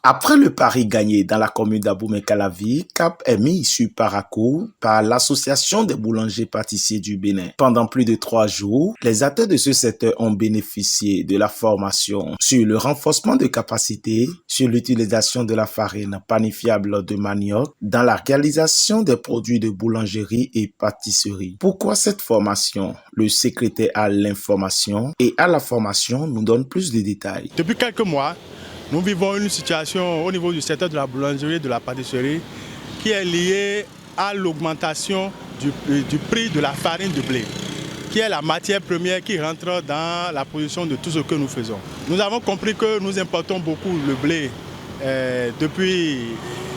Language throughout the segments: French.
Après le pari gagné dans la commune d'Abomey-Calavi, cap est mis sur Parakou par l'Association des boulangers-pâtissiers du Bénin. Pendant plus de 3 jours, les acteurs de ce secteur ont bénéficié de la formation sur le renforcement de capacités, sur l'utilisation de la farine panifiable de manioc dans la réalisation des produits de boulangerie et pâtisserie. Pourquoi cette formation? Le secrétaire à l'information et à la formation nous donne plus de détails. Depuis quelques mois, nous vivons une situation au niveau du secteur de la boulangerie et de la pâtisserie qui est liée à l'augmentation du prix de la farine de blé, qui est la matière première qui rentre dans la production de tout ce que nous faisons. Nous avons compris que nous importons beaucoup le blé depuis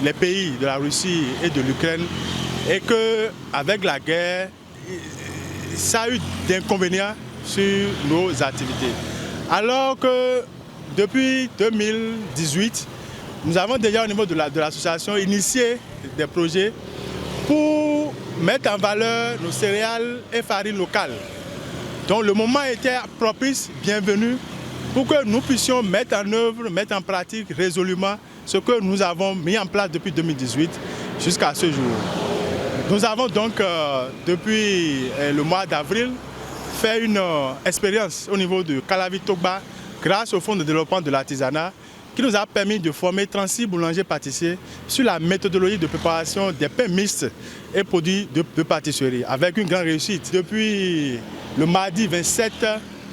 les pays de la Russie et de l'Ukraine et qu'avec la guerre, ça a eu d'inconvénients sur nos activités. Alors que depuis 2018, nous avons déjà au niveau de l'association initié des projets pour mettre en valeur nos céréales et farines locales. Donc le moment était propice, bienvenu, pour que nous puissions mettre en œuvre, mettre en pratique résolument ce que nous avons mis en place depuis 2018 jusqu'à ce jour. Nous avons donc, depuis le mois d'avril, fait une expérience au niveau de Calavi-Togba grâce au Fonds de développement de l'artisanat qui nous a permis de former 36 boulangers-pâtissiers sur la méthodologie de préparation des pains mixtes et produits de pâtisserie avec une grande réussite. Depuis le mardi 27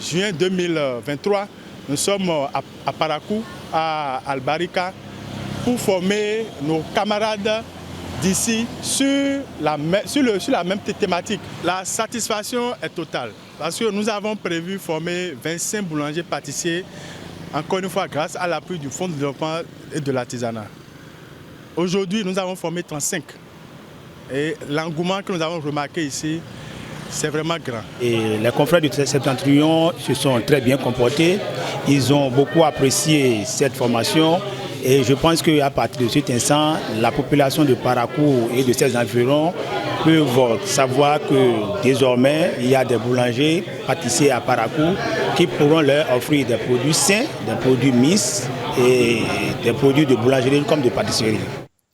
juin 2023, nous sommes à Parakou, à Albarika, pour former nos camarades d'ici sur la même thématique. La satisfaction est totale parce que nous avons prévu former 25 boulangers pâtissiers, encore une fois grâce à l'appui du Fonds de développement et de l'artisanat. Aujourd'hui, nous avons formé 35 et l'engouement que nous avons remarqué ici, c'est vraiment grand. Et les confrères du Septentrion se sont très bien comportés, ils ont beaucoup apprécié cette formation. Et je pense qu'à partir de cet instant, la population de Parakou et de ses environs peuvent savoir que désormais, il y a des boulangers, pâtissiers à Parakou qui pourront leur offrir des produits sains, des produits mixtes et des produits de boulangerie comme de pâtisserie.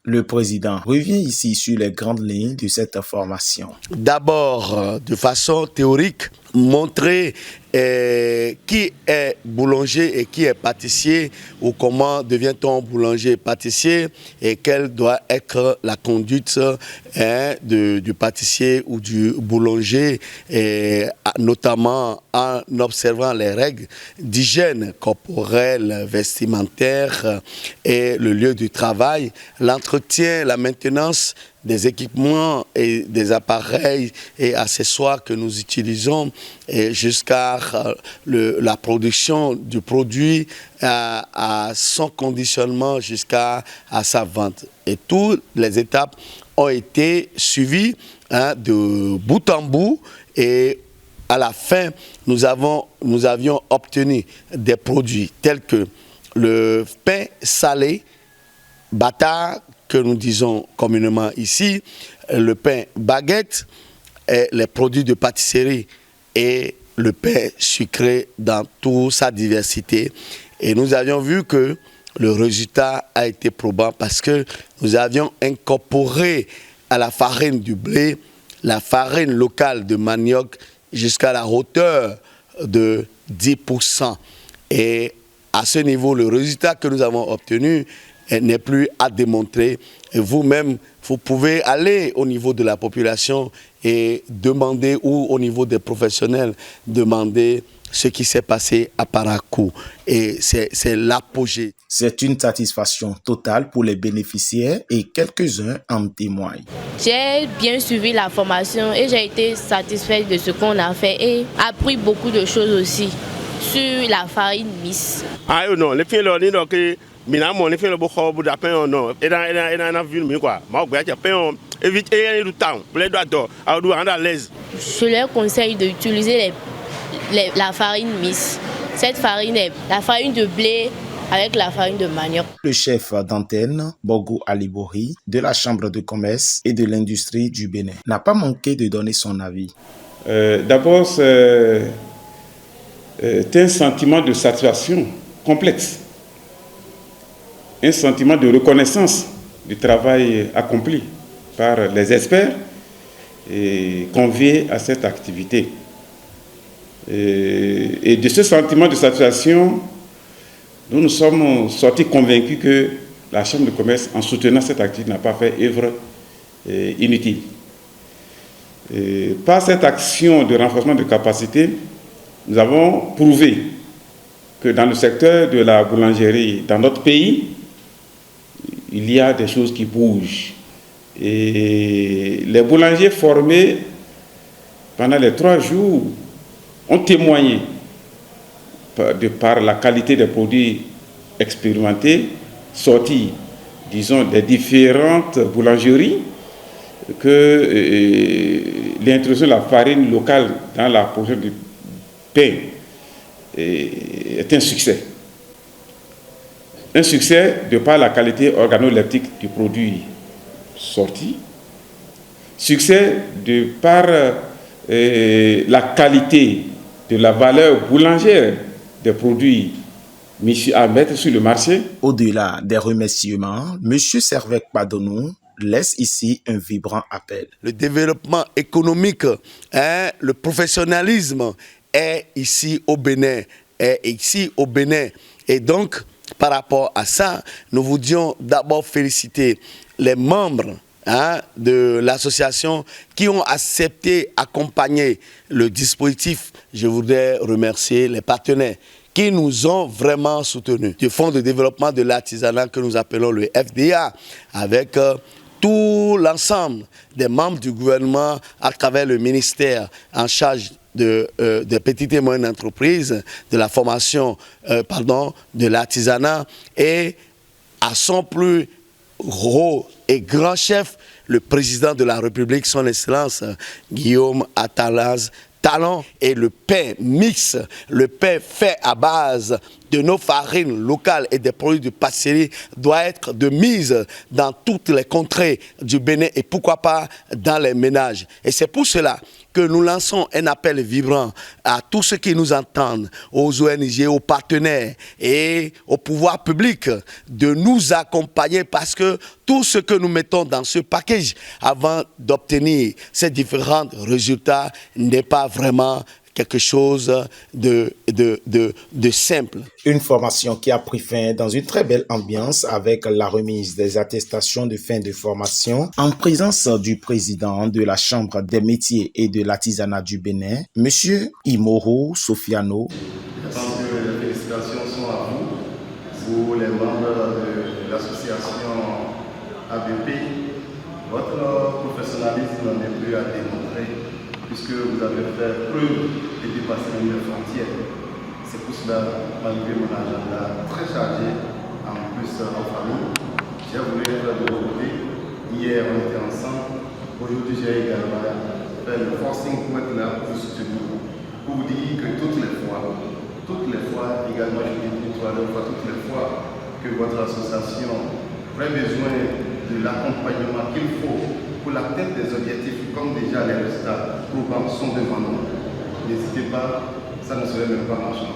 Le président revient ici sur les grandes lignes de cette formation. D'abord, de façon théorique, montrer qui est boulanger et qui est pâtissier ou comment devient-on boulanger et pâtissier et quelle doit être la conduite du pâtissier ou du boulanger, et notamment en observant les règles d'hygiène corporelle, vestimentaire et le lieu du travail, l'entretien, la maintenance des équipements et des appareils et accessoires que nous utilisons jusqu'à la production du produit à son conditionnement jusqu'à sa vente. Et toutes les étapes ont été suivies de bout en bout et à la fin, nous avions obtenu des produits tels que le pain salé, bata, que nous disons communément ici, le pain baguette, et les produits de pâtisserie et le pain sucré dans toute sa diversité. Et nous avions vu que le résultat a été probant parce que nous avions incorporé à la farine du blé la farine locale de manioc jusqu'à la hauteur de 10%. Et à ce niveau, le résultat que nous avons obtenu n'est plus à démontrer. Et vous-même, vous pouvez aller au niveau de la population et demander, ou au niveau des professionnels, demander ce qui s'est passé à Parakou. Et c'est l'apogée. C'est une satisfaction totale pour les bénéficiaires et quelques-uns en témoignent. J'ai bien suivi la formation et j'ai été satisfaite de ce qu'on a fait et appris beaucoup de choses aussi sur la farine mixte. Ah non, les filles leur disent que mina mon fait le beaucoup de pain non et dans ville mais quoi moi je pain éviter du temps pour les doigts à rendre à l'aise. Je leur conseille d'utiliser la farine mixte. Cette farine est la farine de blé avec la farine de manioc. Le chef d'antenne, Bogo Alibori, de la Chambre de commerce et de l'industrie du Bénin, n'a pas manqué de donner son avis. D'abord, c'est un sentiment de satisfaction complexe. un sentiment de reconnaissance du travail accompli par les experts et conviés à cette activité. Et de ce sentiment de satisfaction, nous sommes sortis convaincus que la Chambre de commerce, en soutenant cette activité, n'a pas fait œuvre inutile. Par cette action de renforcement de capacité, nous avons prouvé que dans le secteur de la boulangerie, dans notre pays, il y a des choses qui bougent. Et les boulangers formés pendant les 3 jours ont témoigné par la qualité des produits expérimentés, sortis, disons, des différentes boulangeries, que l'introduction de la farine locale dans la production du pain est un succès. Un succès de par la qualité organoleptique du produit sorti, succès de par la qualité de la valeur boulangère des produits à mettre sur le marché. Au-delà des remerciements, M. Servec Padonou laisse ici un vibrant appel. Le développement économique, le professionnalisme est ici au Bénin. Et donc, par rapport à ça, nous voulions d'abord féliciter les membres de l'association qui ont accepté d'accompagner le dispositif. Je voudrais remercier les partenaires qui nous ont vraiment soutenus. Du Fonds de développement de l'artisanat que nous appelons le FDA, avec tout l'ensemble des membres du gouvernement à travers le ministère en charge de petites et moyennes entreprises, de la formation, de l'artisanat, et à son plus gros et grand chef, le président de la République, son Excellence Guillaume Attalaz Talon, et le pain mix, le pain fait à base de nos farines locales et des produits de pâtisserie doit être de mise dans toutes les contrées du Bénin et pourquoi pas dans les ménages. Et c'est pour cela que nous lançons un appel vibrant à tous ceux qui nous entendent, aux ONG, aux partenaires et au pouvoir public de nous accompagner, parce que tout ce que nous mettons dans ce package avant d'obtenir ces différents résultats n'est pas vraiment quelque chose de simple. Une formation qui a pris fin dans une très belle ambiance avec la remise des attestations de fin de formation en présence du président de la Chambre des métiers et de l'artisanat du Bénin, M. Imoro Sofiano. Je pense que les félicitations sont à vous les membres de l'association ABP. Votre professionnalisme n'est plus à démontrer, puisque vous avez fait preuve de dépasser les frontières. C'est pour cela, malgré mon agenda très chargé, en plus en famille, j'ai voulu être de votre côté. Hier, on était ensemble. Aujourd'hui, j'ai également fait le forcing pour être là pour vous soutenir. Pour vous dire que toutes les fois, également, je dis toutes les fois que votre association aurait besoin de l'accompagnement qu'il faut pour l'atteinte des objectifs, comme déjà les résultats probants sont devant nous. N'hésitez pas, ça ne serait même pas marchand.